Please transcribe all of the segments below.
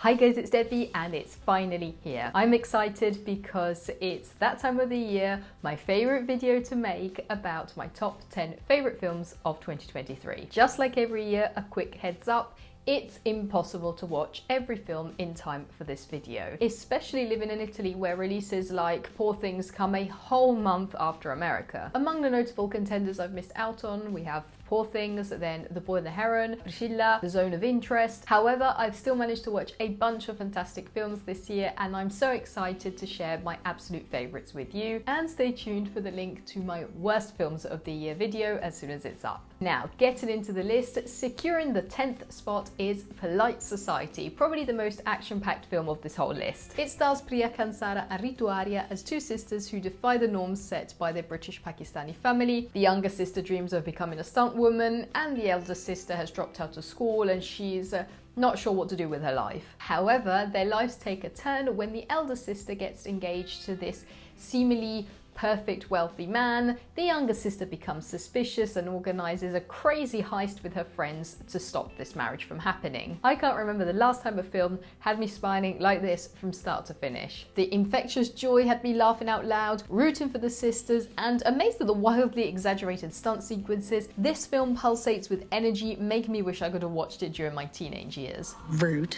Hi guys, it's Debbie and it's finally here. I'm excited because it's that time of the year, my favorite video to make about my top 10 favorite films of 2023. Just like every year, a quick heads up, it's impossible to watch every film in time for this video, especially living in Italy where releases like Poor Things come a whole month after America. Among the notable contenders I've missed out on, we have Poor Things, then The Boy and the Heron, Priscilla, The Zone of Interest. However, I've still managed to watch a bunch of fantastic films this year and I'm so excited to share my absolute favourites with you. And stay tuned for the link to my worst films of the year video as soon as it's up. Now, getting into the list, securing the 10th spot is Polite Society, probably the most action-packed film of this whole list. It stars Priya Kansara and Ritu Arya as two sisters who defy the norms set by their British Pakistani family. The younger sister dreams of becoming a stunt woman and the elder sister has dropped out of school and she's not sure what to do with her life. However, their lives take a turn when the elder sister gets engaged to this seemingly perfect wealthy man. The younger sister becomes suspicious and organises a crazy heist with her friends to stop this marriage from happening. I can't remember the last time a film had me smiling like this from start to finish. The infectious joy had me laughing out loud, rooting for the sisters, and amazed at the wildly exaggerated stunt sequences. This film pulsates with energy, making me wish I could have watched it during my teenage years. Rude.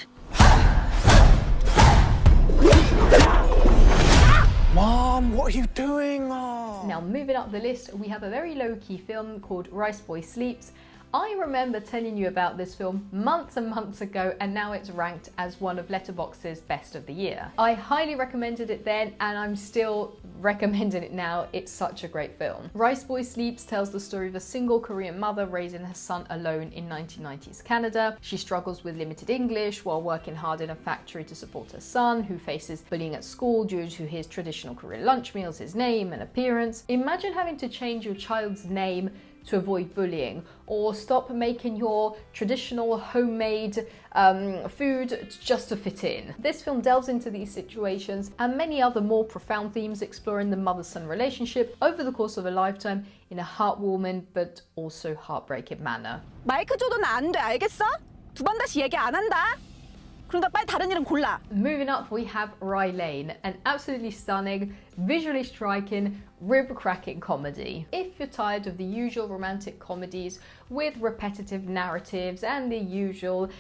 Mom, what are you doing? Oh. Now, moving up the list, we have a very low-key film called Riceboy Sleeps. I remember telling you about this film months and months ago and now it's ranked as one of Letterboxd's best of the year. I highly recommended it then and I'm still recommending it now. It's such a great film. Riceboy Sleeps tells the story of a single Korean mother raising her son alone in 1990s Canada. She struggles with limited English while working hard in a factory to support her son, who faces bullying at school due to his traditional Korean lunch meals, his name and appearance. Imagine having to change your child's name to avoid bullying, or stop making your traditional homemade food just to fit in. This film delves into these situations and many other more profound themes, exploring the mother-son relationship over the course of a lifetime in a heartwarming but also heartbreaking manner. 마이크 줘도는 안 돼, 알겠어? 두 번 다시 얘기 안 한다. 그러다 빨리 다른 이름 골라. Moving up, we have Rye Lane, an absolutely stunning, visually striking, rib-cracking comedy. If you're tired of the usual romantic comedies with repetitive narratives and the usual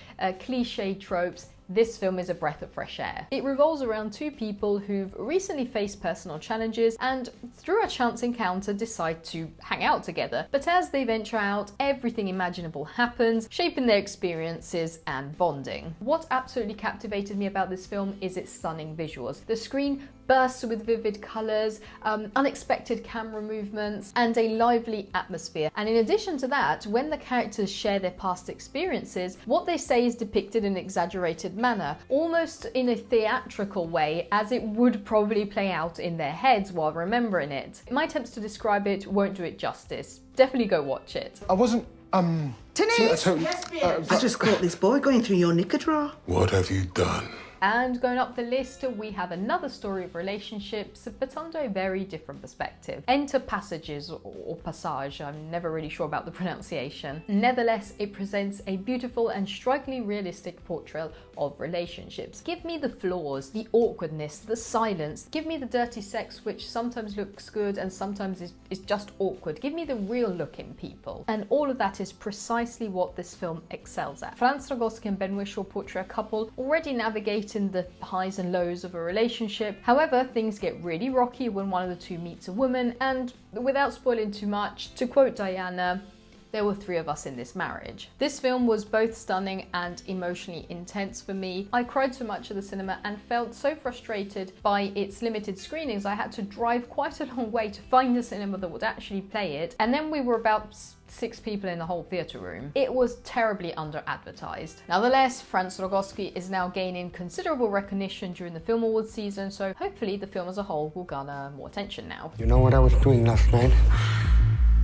cliche tropes, this film is a breath of fresh air. It revolves around two people who've recently faced personal challenges and through a chance encounter decide to hang out together. But as they venture out, everything imaginable happens, shaping their experiences and bonding. What absolutely captivated me about this film is its stunning visuals. The screen bursts with vivid colours, unexpected camera movements, and a lively atmosphere. And in addition to that, when the characters share their past experiences, what they say is depicted in an exaggerated manner, almost in a theatrical way, as it would probably play out in their heads while remembering it. My attempts to describe it won't do it justice. Definitely go watch it. I wasn't, Denise! I just caught this boy going through your knicker drawer. What have you done? And going up the list, we have another story of relationships, but under a very different perspective. Enter Passages, or Passage, I'm never really sure about the pronunciation. Nevertheless, it presents a beautiful and strikingly realistic portrayal of relationships. Give me the flaws, the awkwardness, the silence. Give me the dirty sex, which sometimes looks good and sometimes is just awkward. Give me the real look in people. And all of that is precisely what this film excels at. Franz Rogowski and Ben Whishaw portray a couple already navigating the highs and lows of a relationship. However, things get really rocky when one of the two meets a woman, and without spoiling too much, to quote Diana, there were three of us in this marriage. This film was both stunning and emotionally intense for me. I cried so much at the cinema and felt so frustrated by its limited screenings. I had to drive quite a long way to find a cinema that would actually play it. And then we were about 6 people in the whole theatre room. It was terribly under-advertised. Nonetheless, Franz Rogowski is now gaining considerable recognition during the Film Awards season, so hopefully the film as a whole will garner more attention now. You know what I was doing last night?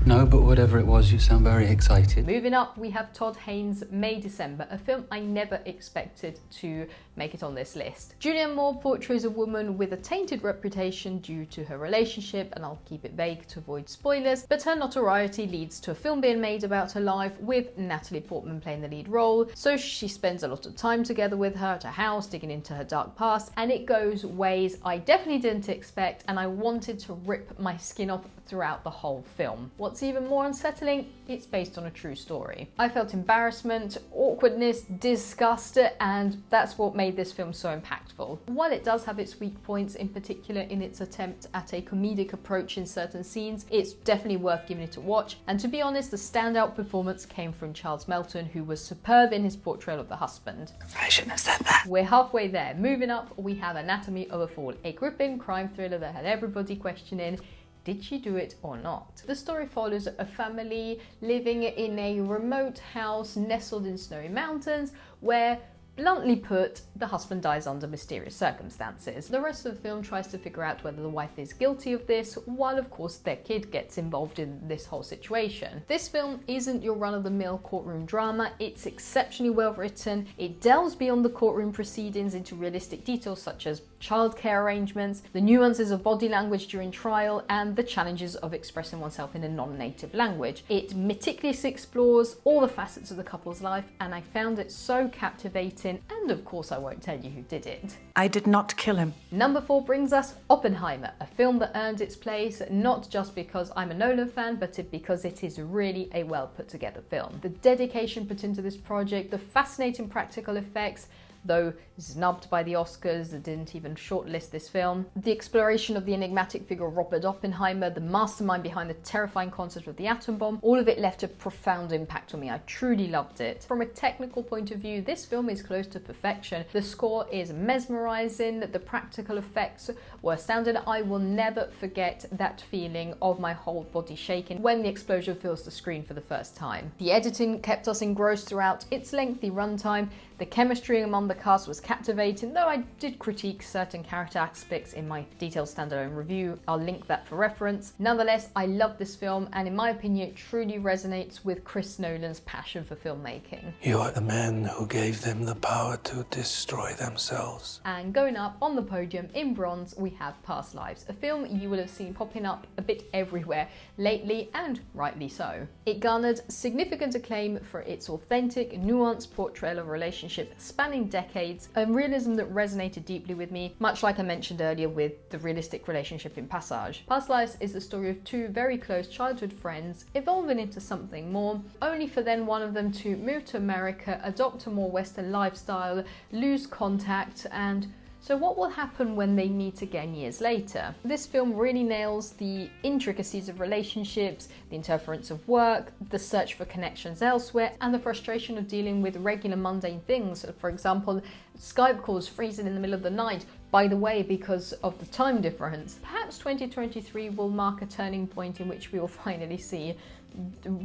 No, but whatever it was, you sound very excited. Moving up, we have Todd Haynes' May December, a film I never expected to make it on this list. Julianne Moore portrays a woman with a tainted reputation due to her relationship, and I'll keep it vague to avoid spoilers, but her notoriety leads to a film being made about her life with Natalie Portman playing the lead role, so she spends a lot of time together with her at her house, digging into her dark past, and it goes ways I definitely didn't expect, and I wanted to rip my skin off throughout the whole film. What's even more unsettling, it's based on a true story. I felt embarrassment, awkwardness, disgust, and that's what made this film so impactful. While it does have its weak points, in particular in its attempt at a comedic approach in certain scenes, it's definitely worth giving it a watch. And to be honest, the standout performance came from Charles Melton, who was superb in his portrayal of the husband. I shouldn't have said that. We're halfway there. Moving up, we have Anatomy of a Fall, a gripping crime thriller that had everybody questioning, did she do it or not? The story follows a family living in a remote house nestled in snowy mountains where, bluntly put, the husband dies under mysterious circumstances. The rest of the film tries to figure out whether the wife is guilty of this, while of course their kid gets involved in this whole situation. This film isn't your run-of-the-mill courtroom drama, it's exceptionally well written, it delves beyond the courtroom proceedings into realistic details such as childcare arrangements, the nuances of body language during trial, and the challenges of expressing oneself in a non-native language. It meticulously explores all the facets of the couple's life, and I found it so captivating. And of course I won't tell you who did it. I did not kill him. Number 4 brings us Oppenheimer, a film that earned its place not just because I'm a Nolan fan, but because it is really a well put together film. The dedication put into this project, the fascinating practical effects, though snubbed by the Oscars that didn't even shortlist this film. The exploration of the enigmatic figure of Robert Oppenheimer, the mastermind behind the terrifying concept of the atom bomb, all of it left a profound impact on me. I truly loved it. From a technical point of view, this film is close to perfection. The score is mesmerizing, the practical effects were astounding. I will never forget that feeling of my whole body shaking when the explosion fills the screen for the first time. The editing kept us engrossed throughout its lengthy runtime. The chemistry among the cast was captivating, though I did critique certain character aspects in my detailed standalone review. I'll link that for reference. Nonetheless, I love this film, and in my opinion, it truly resonates with Chris Nolan's passion for filmmaking. You are the man who gave them the power to destroy themselves. And going up on the podium in bronze, we have Past Lives, a film you will have seen popping up a bit everywhere lately, and rightly so. It garnered significant acclaim for its authentic, nuanced portrayal of relationships spanning decades, a realism that resonated deeply with me, much like I mentioned earlier with the realistic relationship in Passage. Past Lives is the story of two very close childhood friends evolving into something more, only for then one of them to move to America, adopt a more Western lifestyle, lose contact, and so what will happen when they meet again years later? This film really nails the intricacies of relationships, the interference of work, the search for connections elsewhere, and the frustration of dealing with regular mundane things. For example, Skype calls freezing in the middle of the night, by the way, because of the time difference. Perhaps 2023 will mark a turning point in which we will finally see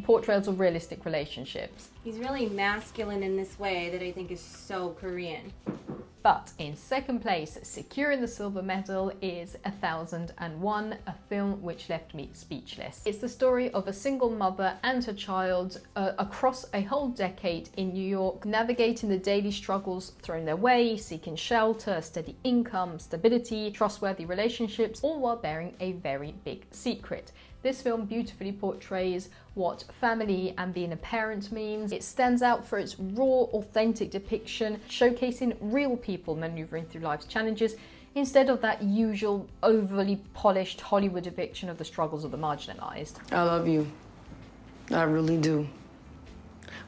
portrayals of realistic relationships. He's really masculine in this way that I think is so Korean. But in second place, securing the silver medal, is 1001, a film which left me speechless. It's the story of a single mother and her child across a whole decade in New York, navigating the daily struggles thrown their way, seeking shelter, steady income, stability, trustworthy relationships, all while bearing a very big secret. This film beautifully portrays what family and being a parent means. It stands out for its raw, authentic depiction, showcasing real people maneuvering through life's challenges, instead of that usual overly polished Hollywood depiction of the struggles of the marginalized. I love you. I really do.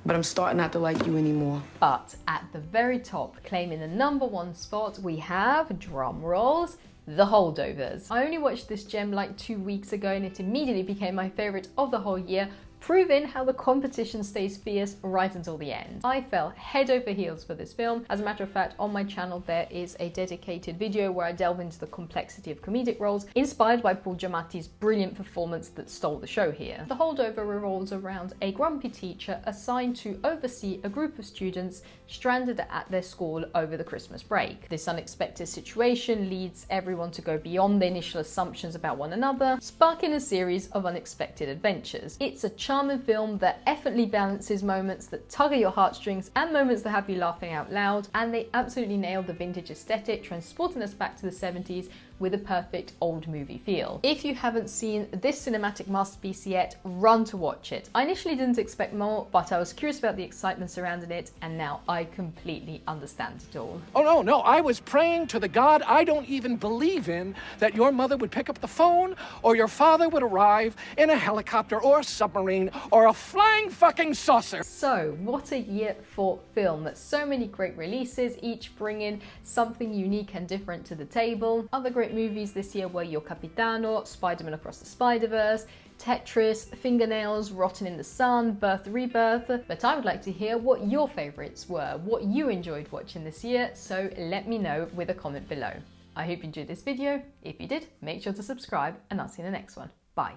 But I'm starting not to like you anymore. But at the very top, claiming the number 1 spot, we have, drum rolls, The Holdovers. I only watched this gem like 2 weeks ago, and it immediately became my favorite of the whole year, proving how the competition stays fierce right until the end. I fell head over heels for this film. As a matter of fact, on my channel there is a dedicated video where I delve into the complexity of comedic roles, inspired by Paul Giamatti's brilliant performance that stole the show here. The Holdover revolves around a grumpy teacher assigned to oversee a group of students stranded at their school over the Christmas break. This unexpected situation leads everyone to go beyond their initial assumptions about one another, sparking a series of unexpected adventures. It's a charming film that effortlessly balances moments that tug at your heartstrings and moments that have you laughing out loud, and they absolutely nailed the vintage aesthetic, transporting us back to the 70s with a perfect old movie feel. If you haven't seen this cinematic masterpiece yet, run to watch it. I initially didn't expect more, but I was curious about the excitement surrounding it, and now I completely understand it all. Oh, no, I was praying to the God I don't even believe in that your mother would pick up the phone or your father would arrive in a helicopter or a submarine or a flying fucking saucer. So, what a year for film. So many great releases, each bringing something unique and different to the table. Other great movies this year were Your Capitano, Spider-Man Across the Spider-Verse, Tetris, Fingernails, Rotten in the Sun, Birth Rebirth, but I would like to hear what your favourites were, what you enjoyed watching this year, so let me know with a comment below. I hope you enjoyed this video. If you did, make sure to subscribe, and I'll see you in the next one. Bye.